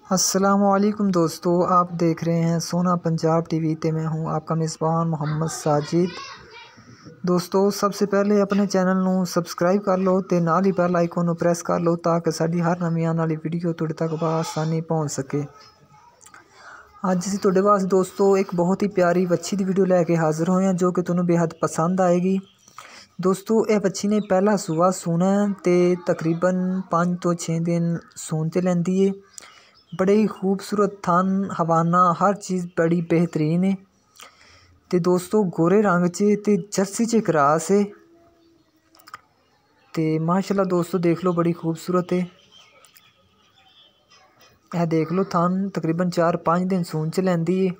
अस्सलामुअलैकुम दोस्तों, आप देख रहे हैं सोना पंजाब टीवी ते मैं हूं आपका मेज़बान मोहम्मद साजिद। दोस्तों, सबसे पहले अपने चैनल नूं सबसक्राइब कर लो ते नाल ही बेल आइकन नूं प्रेस कर लो ताकि साडी हर नवीं आने वाली वीडियो तुहाडे तक बआसानी पहुंच सके। अज असीं तुहाडे वास्ते दोस्तों एक बहुत ही प्यारी बच्ची की वीडियो लैके हाज़र होए हैं जो कि तुहानूं बेहद पसंद आएगी। दोस्तों, यह बच्ची ने पहला सूआ सूना है ते तकरीबन 5 तो 6 दिन सून ते लैंदी है। बड़े ही खूबसूरत थन हवाना हर चीज़ बड़ी बेहतरीन है। ते दोस्तों गोरे रंग च ते जर्सी च क्रॉस है ते माशाल्लाह दोस्तों देख लो बड़ी खूबसूरत है। यह देख लो थन तकरीबन 4-5 दिन सून च लैंदी है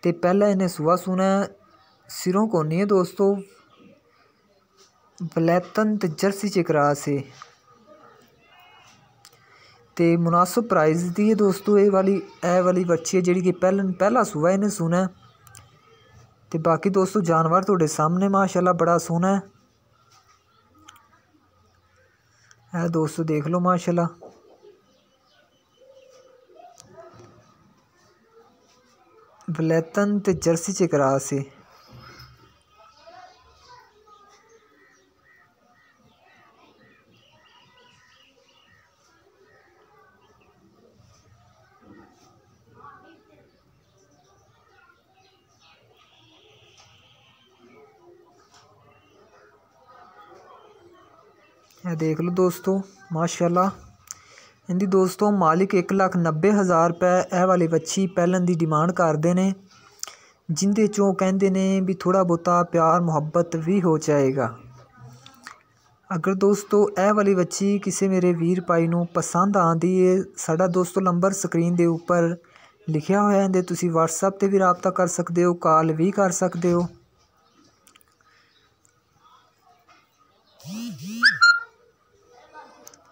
ते पहला इन्हें सूआ सूना है। सिरों कोनी है दोस्तों, वलैतन ते जर्सी च क्रॉस है ते मुनासिब प्राइस दी है दोस्तों। ये वाली बच्ची है जी कि पहला सूआ इन्हें सूना है। ते बाकी दोस्तों जानवर तुहाडे सामने माशाल्लाह बड़ा सोहना है दोस्तों, देख लो माशाल्लाह वलैतन ते जर्सी च क्रॉस है। देख लो दोस्तों माशाल्लाह इनकी दोस्तों मालिक 1,90,000 रुपये यह वाली बच्ची पहलन की डिमांड करते हैं, जिंदे चों कहते ने भी थोड़ा बहुता प्यार मुहब्बत भी हो जाएगा। अगर दोस्तों यह वाली बच्ची किसी मेरे वीर भाई नूं पसंद आती है, साडा दोस्तों नंबर स्क्रीन के उपर लिखा होया है, तुसीं व्हाट्सएप ते भी राबता कर सकते हो, कॉल भी कर सकते हो।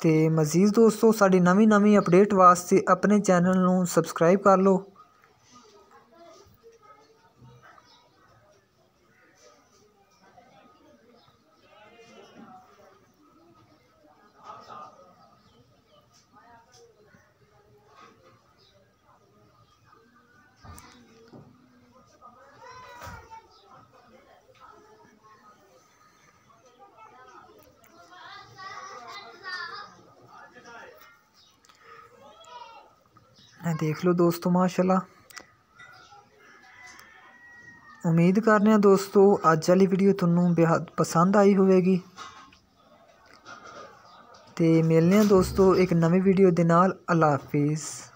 ते मज़ीद दोस्तों साड़ी नवीं अपडेट वास्ते अपने चैनल नूं सबसक्राइब कर लो। देख लो दोस्तों माशाल्लाह, उम्मीद करने हैं दोस्तों अज वाली वीडियो तुहानूं बेहद पसंद आई होवेगी। ते मिलने हैं दोस्तों एक नवी वीडियो दे नाल। अल्लाह हाफिज़।